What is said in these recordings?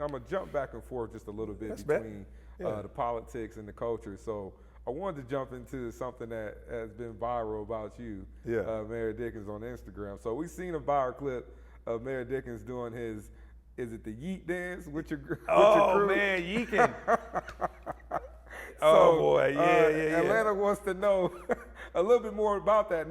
I'm gonna jump back and forth just a little bit That's between yeah. the politics and the culture. So I wanted to jump into something that has been viral about you, Mayor Dickens on Instagram. So we've seen a viral clip of Mayor Dickens doing his, is it the yeet dance with your crew? Oh man, Yeeting. So, oh boy, yeah. Atlanta wants to know a little bit more about that.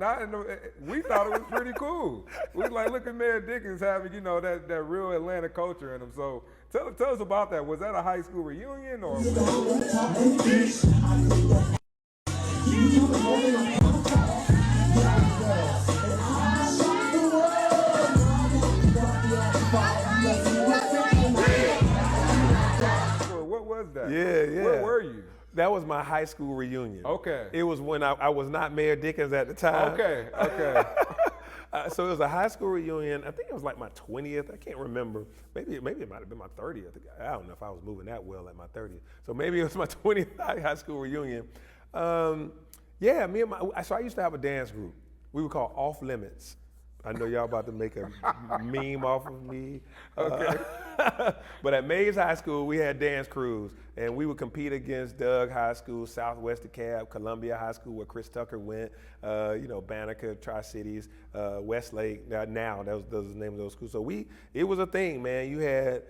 We thought it was pretty cool. We like, look at Mayor Dickens having, that real Atlanta culture in him. So tell us about that. Was that a high school reunion or? What was that? Yeah. Where were you? That was my high school reunion. Okay. It was when I was not Mayor Dickens at the time. Okay. So it was a high school reunion. I think it was like my 20th. I can't remember. Maybe it might have been my 30th. I don't know if I was moving that well at my 30th. So maybe it was my 20th high school reunion. So I used to have a dance group. We were called Off Limits. I know y'all about to make a meme off of me. Okay. But at Mays High School, we had dance crews, and we would compete against Doug High School, Southwest DeKalb, Columbia High School, where Chris Tucker went, Banneker, Tri-Cities, Westlake. Now, that was the name of those schools. So it was a thing, man. You had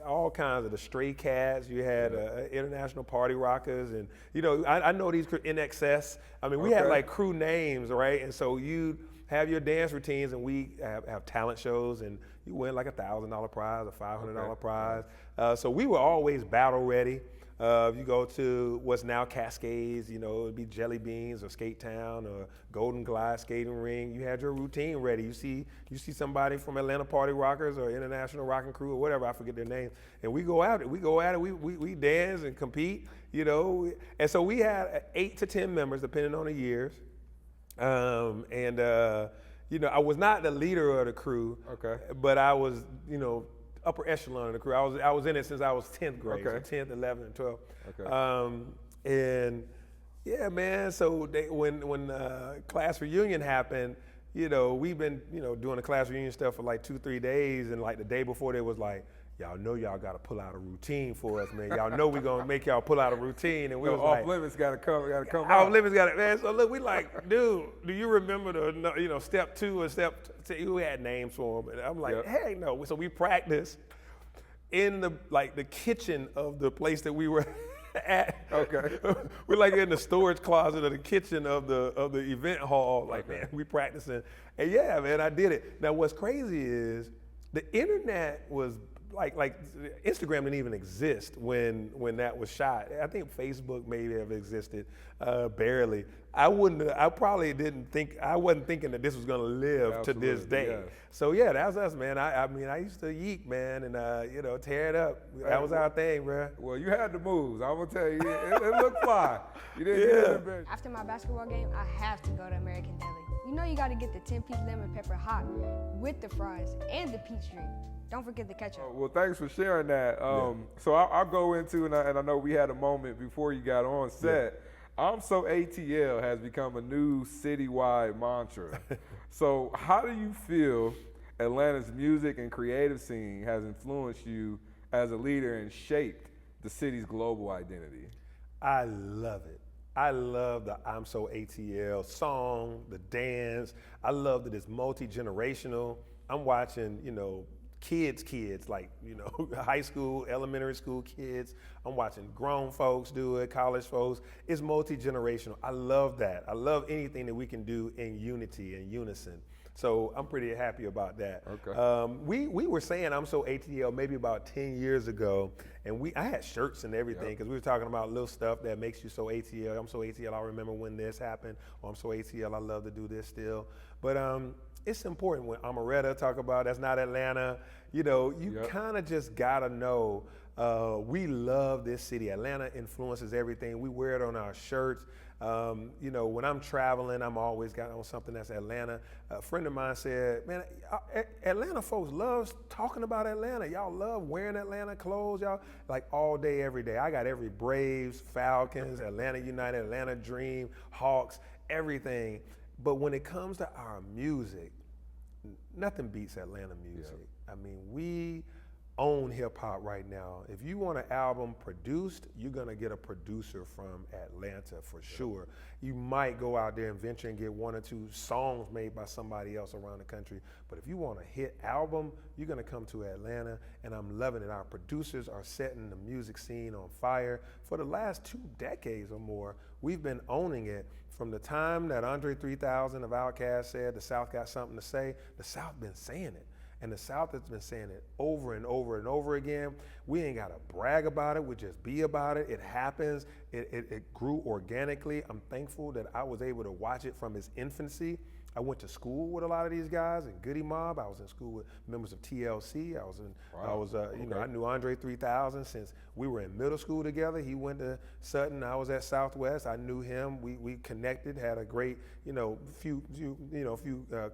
all kinds of the Stray Cats. You had International Party Rockers, and I know these in excess. I mean, we had like crew names, right? And so you have your dance routines, and we have talent shows, and you win like $1,000 prize, a $500 prize. So we were always battle ready. You go to what's now Cascades, it'd be Jelly Beans or Skate Town or Golden Glide Skating Ring. You had your routine ready. You see somebody from Atlanta Party Rockers or International Rocking Crew or whatever, I forget their name, and we go at it. We dance and compete, And so we had 8 to 10 members depending on the years. I was not the leader of the crew, but I was, upper echelon of the crew. I was in it since I was 10th grade, so 10th, 11th, and 12th. So when class reunion happened, we've been, doing the class reunion stuff for like 2-3 days, and like the day before they was like, y'all know y'all got to pull out a routine for us, man. Y'all know we're going to make y'all pull out a routine. And we was Off Limits got to come out. Off Limits got it, man. So look, we like, dude, do you remember the, step 2 or step 2? We had names for them. And I'm like, hey, no. So we practiced in the kitchen of the place that we were at. Okay. We're like in the storage closet of the kitchen of the event hall. Like, man, we practicing. And yeah, man, I did it. Now, what's crazy is the internet was like Instagram didn't even exist when that was shot. I think Facebook maybe have existed, barely. I probably didn't think, I wasn't thinking that this was gonna live to this day. Yes. So yeah, that's us, man. I used to yeek, man, and tear it up. That was our thing, bro. Well, you had the moves. I'm gonna tell you, it looked fly. You didn't get it. After my basketball game, I have to go to American Deli. You got to get the 10-piece lemon pepper hot with the fries and the peach drink. Don't forget the ketchup. Well, thanks for sharing that. So I'll go into, and I know we had a moment before you got on set. I'm So ATL has become a new citywide mantra. So how do you feel Atlanta's music and creative scene has influenced you as a leader and shaped the city's global identity? I love it. I love the I'm So ATL song, the dance. I love that it's multi-generational. I'm watching, kids, like, high school, elementary school kids. I'm watching grown folks do it, college folks. It's multi-generational. I love that. I love anything that we can do in unity and unison. So I'm pretty happy about that. Okay. We were saying I'm So ATL maybe about 10 years ago, and I had shirts and everything because we were talking about little stuff that makes you so ATL. I'm so ATL, I remember when this happened, or I'm so ATL, I love to do this still. But it's important when Amaretta talk about that's not Atlanta. You kind of just gotta know we love this city. Atlanta influences everything. We wear it on our shirts. When I'm traveling, I'm always got on something that's Atlanta. A friend of mine said, man, Atlanta folks love talking about Atlanta. Y'all love wearing Atlanta clothes, y'all, like all day, every day. I got every Braves, Falcons, Atlanta United, Atlanta Dream, Hawks, everything. But when it comes to our music, nothing beats Atlanta music. I mean, we own hip hop right now. If you want an album produced, you're gonna get a producer from Atlanta for sure. You might go out there and venture and get one or two songs made by somebody else around the country, but if you want a hit album, you're gonna come to Atlanta, and I'm loving it. Our producers are setting the music scene on fire. For the last 2 decades or more, we've been owning it. From the time that Andre 3000 of Outkast said the South got something to say, the South been saying it. And the South has been saying it over and over and over again. We ain't gotta brag about it, we just be about it. It happens, it grew organically. I'm thankful that I was able to watch it from its infancy. I went to school with a lot of these guys in Goody Mob. I was in school with members of TLC. I knew Andre 3000 since we were in middle school together. He went to Sutton. I was at Southwest. I knew him. We connected. Had a great, few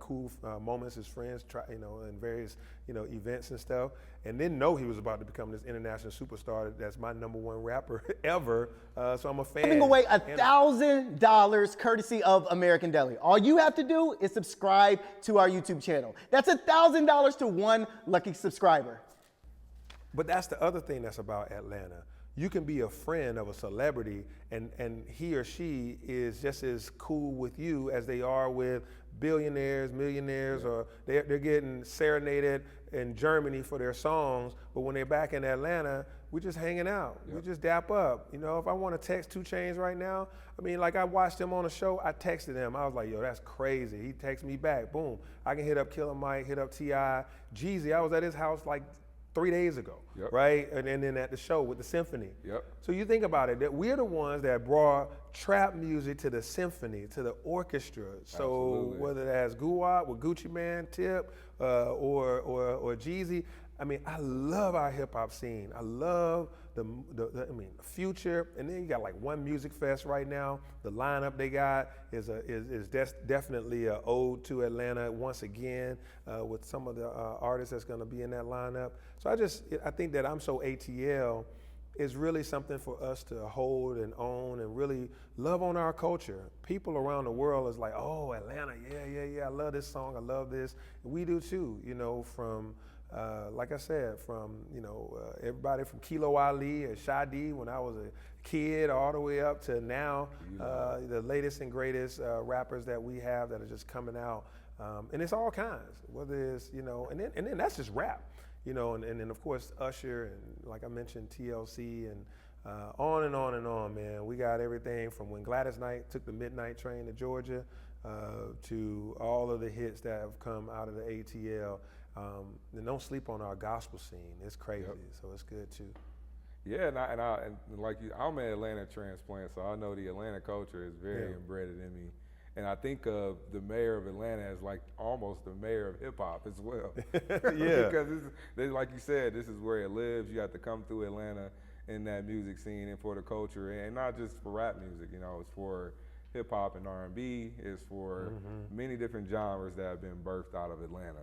cool moments as friends. In various, events and stuff. And didn't know he was about to become this international superstar. That's my #1 rapper ever. So I'm a fan. Giving away $1,000 courtesy of American Deli. All you have to do is subscribe to our YouTube channel. That's $1,000 to one lucky subscriber. But that's the other thing that's about Atlanta. You can be a friend of a celebrity and he or she is just as cool with you as they are with billionaires, millionaires, or they're getting serenaded in Germany for their songs, but when they're back in Atlanta, we're just hanging out. We just dap up. If I want to text 2 Chainz right now, I watched him on a show, I texted him. I was like, yo, that's crazy. He texted me back, boom. I can hit up Killer Mike, hit up T.I. Jeezy, I was at his house like 3 days ago, right? And then at the show with the symphony. So you think about it, that we're the ones that brought trap music to the symphony, to the orchestra. So whether that's Guwap with Gucci Mane, Tip, or Jeezy, I love our hip hop scene. I love the Future, and then you got like One Music Fest right now. The lineup they got is definitely an ode to Atlanta once again with some of the artists that's going to be in that lineup. So I think that I'm So ATL is really something for us to hold and own and really love on our culture. People around the world is like, oh, Atlanta, yeah, I love this song, I love this. And we do too, from like I said, from everybody from Kilo Ali and Shadi when I was a kid all the way up to now, the latest and greatest rappers that we have that are just coming out. And it's all kinds, whether it's, and then that's just rap. And then of course Usher and like I mentioned TLC and on and on and on, man. We got everything from when Gladys Knight took the midnight train to Georgia to all of the hits that have come out of the ATL. And don't sleep on our gospel scene. It's crazy, so it's good too. Yeah, and like you, I'm an Atlanta transplant, so I know the Atlanta culture is very embedded in me. And I think of the mayor of Atlanta as like almost the mayor of hip hop as well. Because like you said, this is where it lives. You have to come through Atlanta in that music scene and for the culture, and not just for rap music. It's for hip hop and R&B. It's for many different genres that have been birthed out of Atlanta.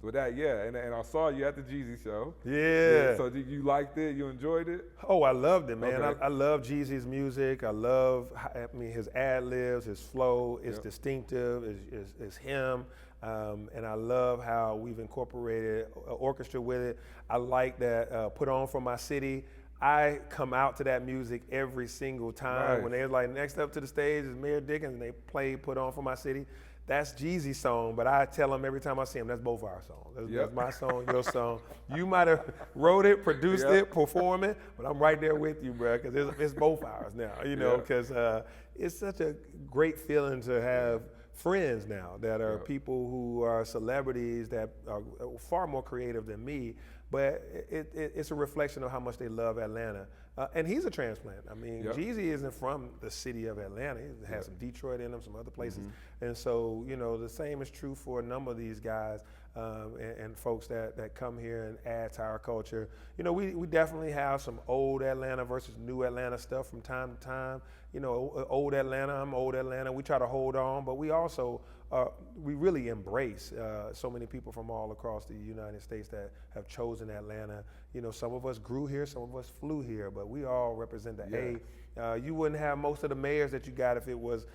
With that, and I saw you at the Jeezy show. Yeah. So you liked it? You enjoyed it? Oh, I loved it, man. Okay. I love Jeezy's music. I love, his ad-libs, his flow is distinctive, is him. And I love how we've incorporated orchestra with it. I like that Put On For My City. I come out to that music every single time. When they're like, next up to the stage is Mayor Dickens, and they play Put On For My City. That's Jeezy's song, but I tell him every time I see him, that's both our songs. That's my song, your song. You might have wrote it, produced it, performed it, but I'm right there with you, bro, because it's both ours now, because it's such a great feeling to have friends now that are people who are celebrities that are far more creative than me, but it's a reflection of how much they love Atlanta. And he's a transplant. Jeezy isn't from the city of Atlanta. He has some Detroit in him, some other places. And so, the same is true for a number of these guys and folks that come here and add to our culture. We definitely have some old Atlanta versus new Atlanta stuff from time to time. Old Atlanta, I'm old Atlanta. We try to hold on, but we also we really embrace so many people from all across the United States that have chosen Atlanta. Some of us grew here, some of us flew here, but we all represent the You wouldn't have most of the mayors that you got if it was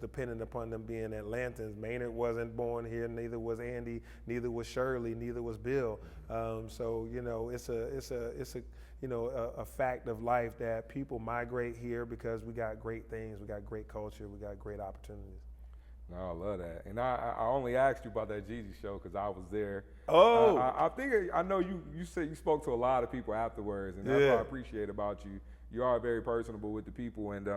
dependent upon them being Atlantans. Maynard wasn't born here, neither was Andy, neither was Shirley, neither was Bill. So you know, it's a you know, a fact of life that people migrate here because we got great things, we got great culture, we got great opportunities. No, I love that. And I only asked you about that Jeezy show because I was there. Oh. I think I know you said you spoke to a lot of people afterwards, and that's what I appreciate about you. You are very personable with the people, and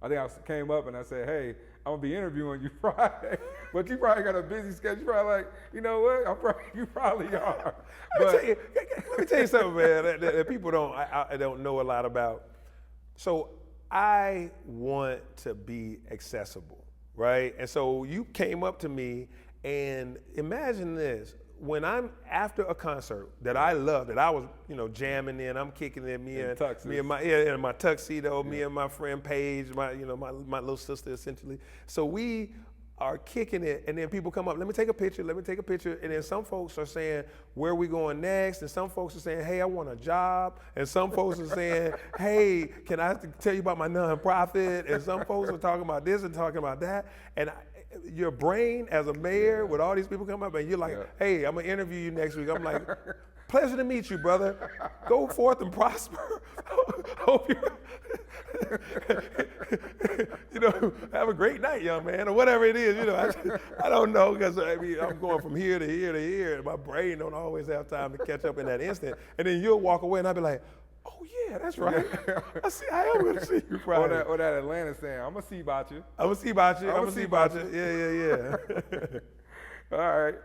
I think I came up and I said, hey, I'm gonna be interviewing you Friday, but you probably got a busy schedule. You're probably like, you know what? You probably are. But Let me tell you something, man, that people don't know a lot about. So I want to be accessible, right? And so you came up to me, and imagine this. When I'm after a concert that I love, that I was, you know, jamming in, I'm kicking in, me and my tuxedo, me and my friend Paige, my little sister essentially. So we are kicking it, and then people come up, let me take a picture, and then some folks are saying, where are we going next? And some folks are saying, hey, I want a job. And some folks are saying, hey, can I tell you about my nonprofit? And some folks are talking about this and talking about that. And your brain as a mayor with all these people come up and you're like, hey, I'm gonna interview you next week. I'm like, pleasure to meet you, brother. Go forth and prosper. Hope you know, have a great night, young man, or whatever it is. You know, I don't know, because I mean, I'm going from here to here to here, and my brain don't always have time to catch up in that instant. And then you'll walk away, and I'll be like, oh yeah, that's right. I am gonna see you Friday. Or that Atlanta saying, I'm gonna see about you. I'm gonna see about you. Yeah. All right.